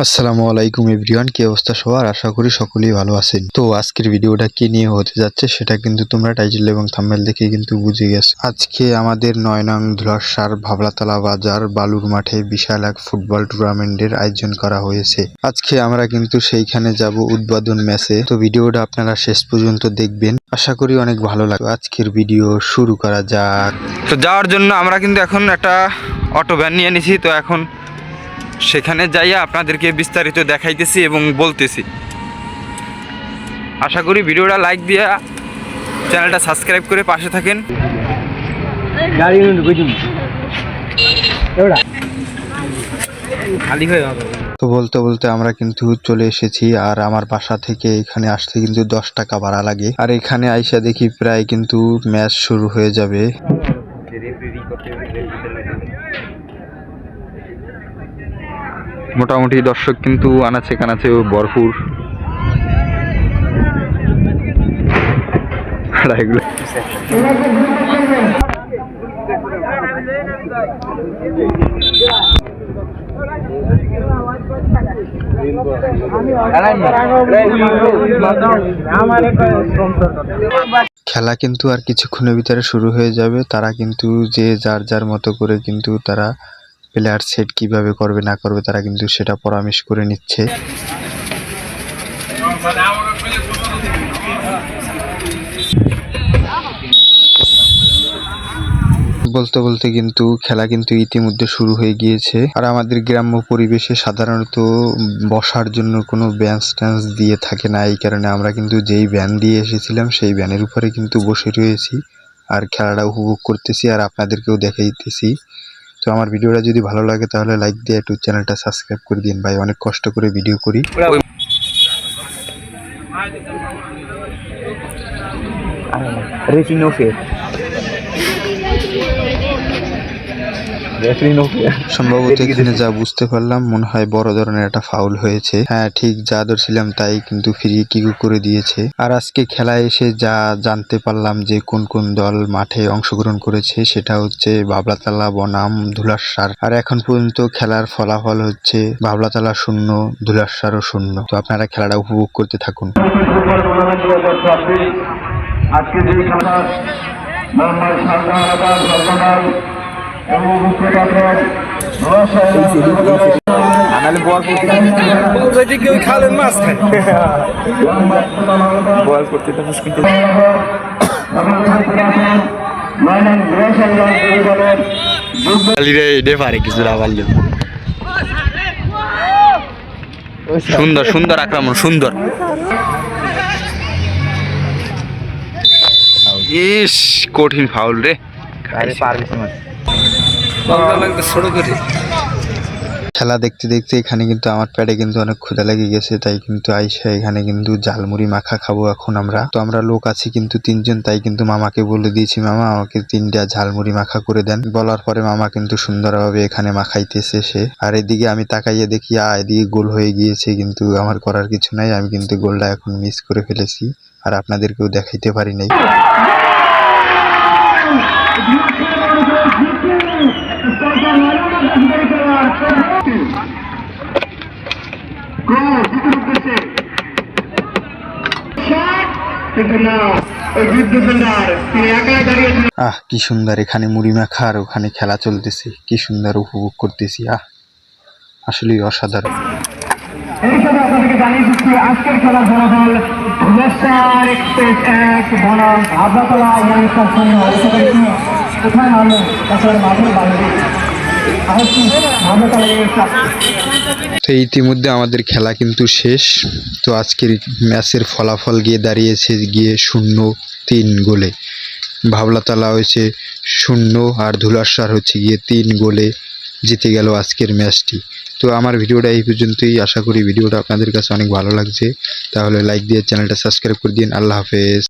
আসসালামু আলাইকুম এভরিওয়ান, কি অবস্থা সবার? আশা করি সকলেই ভালো আছেন। তো আজকের ভিডিওটা কি নিয়ে হতে যাচ্ছে সেটা কিন্তু তোমরা টাইটেল এবং থাম্বনেল দেখে কিন্তু বুঝে গেছো। আজকে আমাদের ৯ নং ধুলাসার ভাবলাতলা বাজার বালুর মাঠে বিশাল এক ফুটবল টুর্নামেন্টের আয়োজন করা হয়েছে। আজকে আমরা কিন্তু সেইখানে যাব উদ্বোধন ম্যাচে। তো ভিডিওটা আপনারা শেষ পর্যন্ত দেখবেন, আশা করি অনেক ভালো লাগবে। আজকের ভিডিও শুরু করা যাক। তো যাওয়ার জন্য আমরা কিন্তু এখন একটা অটো ভ্যান নিয়ে নিছি। তো এখন সেখানে যাইয়া আপনাদেরকে বিস্তারিত দেখাইতেছি এবং বলতেছি। আশা করি ভিডিওটা লাইক দিয়া চ্যানেলটা সাবস্ক্রাইব করে পাশে থাকেন। তো বলতে বলতে আমরা কিন্তু চলে এসেছি, আর আমার বাসা থেকে এখানে আসতে কিন্তু 10 টাকা ভাড়া লাগে। আর এখানে আইসা দেখি প্রায় কিন্তু ম্যাচ শুরু হয়ে যাবে। মোটামুটি দর্শক কিন্তু আনাচে কানাচে ভরপুর। খেলা কিন্তু আর কিছুক্ষণের ভিতরে শুরু হয়ে যাবে। তারা কিন্তু যে যার যার মতো করে কিন্তু তারা প্লেয়ার সেট কিভাবে করবে না করবে তারা কিন্তু সেটা পরামর্শ করে নিচ্ছে। বলতে বলতে কিন্তু খেলা কিন্তু ইতিমধ্যে শুরু হয়ে গিয়েছে। আর আমাদের গ্রাম্য পরিবেশে সাধারণত বসার জন্য কোনো বেঞ্চ টেঞ্চ দিয়ে থাকে না, এই কারণে আমরা কিন্তু যেই ভ্যান দিয়ে এসেছিলাম সেই ভ্যানের উপরে কিন্তু বসে রয়েছি আর খেলাটা উপভোগ করতেছি আর আপনাদেরকেও দেখাইতেছি। তো আমার ভিডিওটা যদি ভালো লাগে তাহলে লাইক দিয়ে একটু চ্যানেলটা সাবস্ক্রাইব করে দিন ভাই, অনেক কষ্ট করে ভিডিও করি। সম্ভবত এখানে যা বুঝতে পারলাম মনে হয় বড় ধরনের একটা ফাউল হয়েছে। হ্যাঁ, ঠিক যা ধরছিলাম তাই কিন্তু ফ্রি কিক করে দিয়েছে। আর আজকে খেলায় এসে যা জানতে পারলাম যে কোন কোন দল মাঠে অংশগ্রহণ করেছে, সেটা হচ্ছে ভাবলাতলা বনাম ধুলাসার। আর এখন পর্যন্ত খেলার ফলাফল হচ্ছে ভাবলাতলা 0, ধুলাসারও 0। তো আপনারা খেলাটা উপভোগ করতে থাকুন। আজকে যে খেলা সুন্দর সুন্দর আক্রমণ, সুন্দর। ইস, কঠিন ফাউল রে। খেলা দেখতে দেখতে এখানে কিন্তু আমার পেটে কিন্তু অনেক ক্ষুধা লেগে গেছে, তাই কিন্তু আইসা এখানে কিন্তু ঝালমুড়ি মাখা খাবো এখন আমরা। তো আমরা লোক আছি কিন্তু 3 জন, তাই কিন্তু মামাকে বলে দিয়েছি, মামা আমাকে 3টা ঝালমুড়ি মাখা করে দেন। বলার পরে মামা কিন্তু সুন্দরভাবে এখানে মাখাইতেছে সে। আর এদিকে আমি তাকাইয়ে দেখি এদিকে গোল হয়ে গিয়েছে, কিন্তু আমার করার কিছু নাই, আমি কিন্তু গোলটা এখন মিস করে ফেলেছি আর আপনাদেরকেও দেখাইতে পারি নাই। কি সুন্দর এখানে মুড়ি মাখা আর ওখানে খেলা চলতেছে, কি সুন্দর উপভোগ করতেছি। আসলেই অসাধারণ। আপনাদেরকে জানিয়ে দিচ্ছি আজকের খেলার ফলাফল ধুলাসার এক্সপ্রেস 1 বনাম ভাবলাতলা ইয়াংস্টার 0। কোথায় মারলো তাছাড়া মাঠের বাইরে। তো ইতিমধ্যে আমাদের খেলা কিন্তু শেষ। তো আজকের ম্যাচের ফলাফল গিয়ে দাঁড়িয়েছে 0-3 গোলে। ভাবলাতলা হয়েছে 0 আর ধুলাসার হচ্ছে 3 গোলে জিতে গেল আজকের ম্যাচটি। তো আমার ভিডিওটা এই পর্যন্তই। আশা করি ভিডিওটা আপনাদের কাছে অনেক ভালো লাগছে। তাহলে লাইক দিয়ে চ্যানেলটা সাবস্ক্রাইব করে দিন। আল্লাহ হাফেজ।